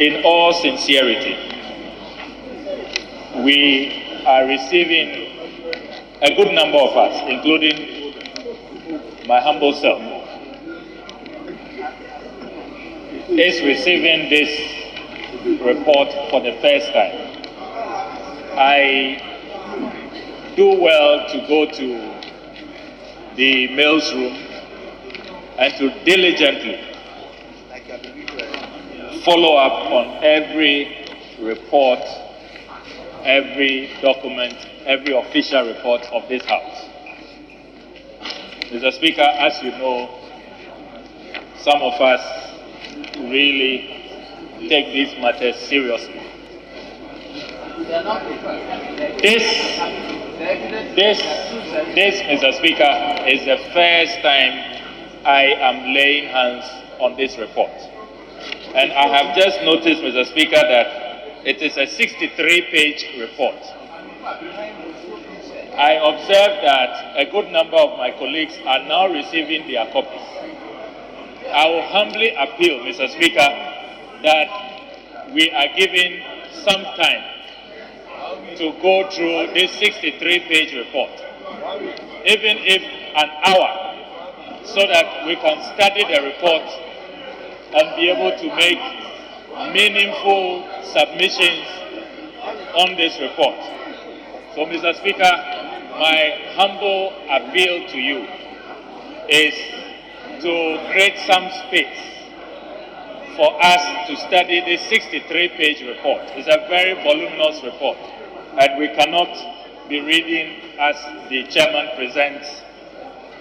in all sincerity, we are receiving, a good number of us, including my humble self, is receiving this report for the first time. I do well to go to the mails room and to diligently follow up on every report, every document, every official report of this House. Mr. Speaker, as you know, some of us really take these matters seriously. This, Mr. Speaker, is the first time I am laying hands on this report. And I have just noticed, Mr. Speaker, that it is a 63-page report. I observe that a good number of my colleagues are now receiving their copies. I will humbly appeal, Mr. Speaker, that we are given some time to go through this 63-page report, even if an hour, so that we can study the report and be able to make meaningful submissions on this report. So, Mr. Speaker, my humble appeal to you is to create some space for us to study this 63-page report. It's a very voluminous report, and we cannot be reading as the chairman presents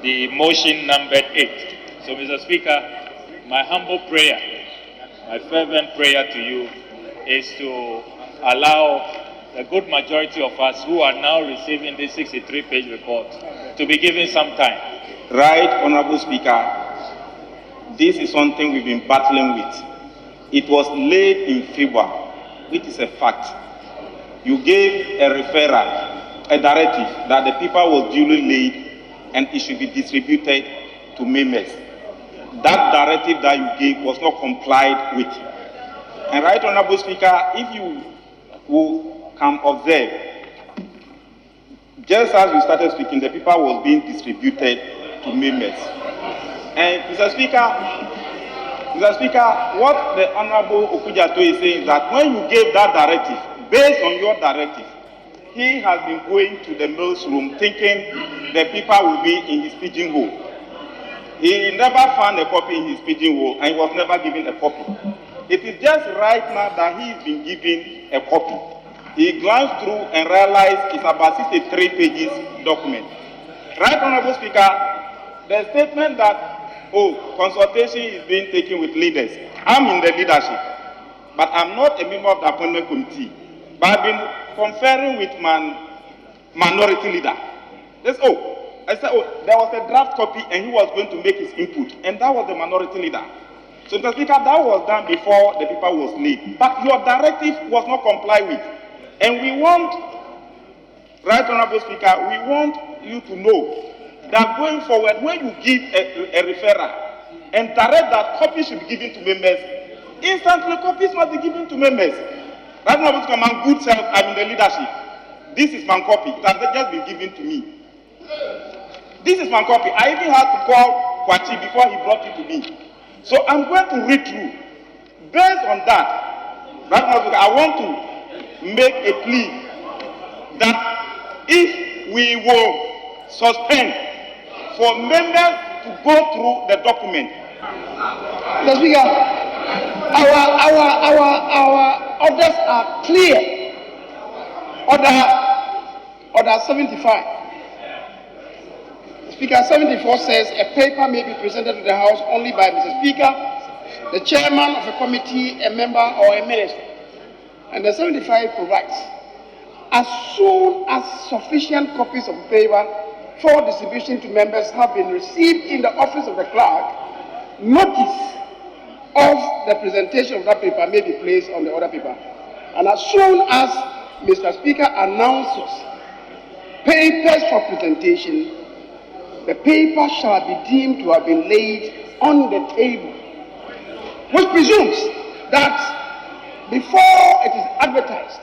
the motion numbered 8. So, Mr. Speaker, my humble prayer, my fervent prayer to you is to allow a good majority of us who are now receiving this 63-page report to be given some time. Right, Honorable Speaker, this is something we've been battling with. It was laid in February, which is a fact. You gave a referral, a directive that the paper was duly laid and it should be distributed to members. That directive that you gave was not complied with. And Right Honorable Speaker, if you will can observe, just as we started speaking, the paper was being distributed to members. And Mr. Speaker, what the Honorable Okujato is saying is that when you gave that directive, based on your directive, he has been going to the mails room thinking the paper will be in his pigeonhole. He never found a copy in his pigeonhole and he was never given a copy. It is just right now that he has been given a copy. He glanced through and realized it's about 63 pages document. Right Honorable Speaker, the statement that, consultation is being taken with leaders. I'm in the leadership, but I'm not a member of the appointment committee. But I've been conferring with my minority leader. I said, there was a draft copy and he was going to make his input, and that was the minority leader. So, Mr. Speaker, that was done before the paper was laid. But your directive was not complied with. And we want, Right Honorable Speaker, we want you to know that going forward, when you give a referral and direct that copies should be given to members, instantly copies must be given to members. Right Honorable Speaker, my good self, I'm in the leadership. This is my copy. It has just been given to me. This is my copy. I even had to call Kwachi before he brought it to me. So I'm going to read through. Based on that, Right Honorable Speaker, I want to make a plea that if we will suspend for members to go through the document. Mr. Speaker, our orders are clear. Order 75. Speaker 74 says a paper may be presented to the House only by Mr. Speaker, the chairman of a committee, a member, or a minister. And the 75 provides, as soon as sufficient copies of paper for distribution to members have been received in the office of the clerk, notice of the presentation of that paper may be placed on the other paper. And as soon as Mr. Speaker announces papers for presentation, the paper shall be deemed to have been laid on the table, which presumes that before it is advertised,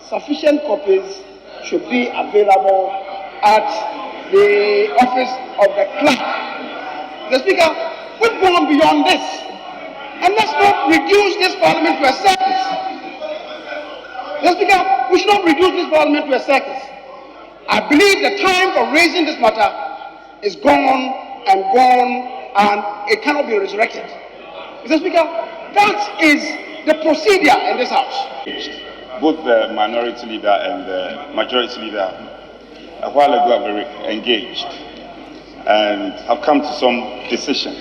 sufficient copies should be available at the office of the clerk. The Speaker, we've gone beyond this, and let's not reduce this parliament to a circus. The Speaker, we should not reduce this parliament to a circus. I believe the time for raising this matter is gone, and it cannot be resurrected. Mr. Speaker, that is the procedure in this House. Both the minority leader and the majority leader a while ago are very engaged and have come to some decision.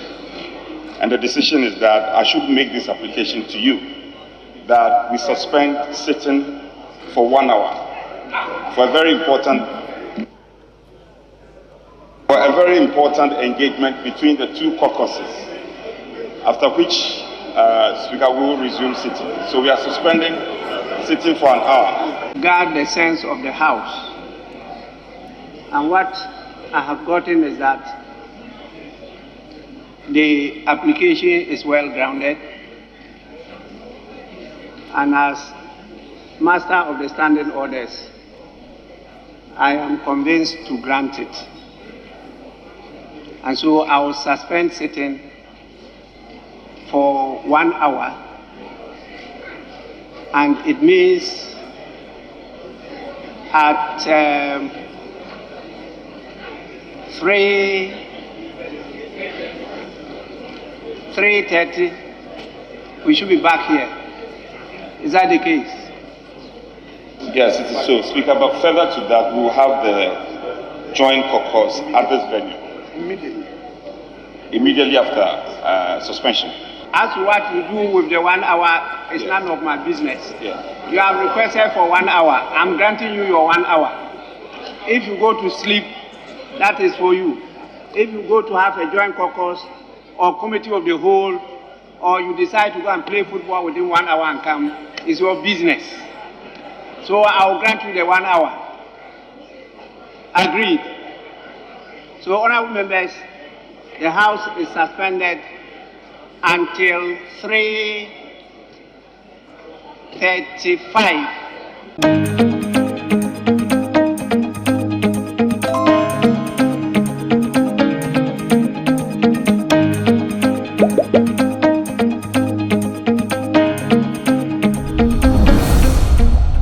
And the decision is that I should make this application to you, that we suspend sitting for 1 hour for a very important engagement between the two caucuses, after which Speaker will resume sitting. So we are suspending sitting for an hour. Guard the sense of the House. And what I have gotten is that the application is well grounded, and as Master of the Standing Orders, I am convinced to grant it. And so I will suspend sitting for 1 hour, and it means at 3:30 we should be back here. Is that the case? Yes, it is so, Speaker. But further to that, we will have the joint caucus at this venue immediately after suspension. As to what you do with the 1 hour is none of my business. Yeah. You have requested for 1 hour. I'm granting you your 1 hour. If you go to sleep, that is for you. If you go to have a joint caucus or committee of the whole, or you decide to go and play football within 1 hour and come, it's your business. So I will grant you the 1 hour. Agreed. So, honorable members, the House is suspended until 3:35.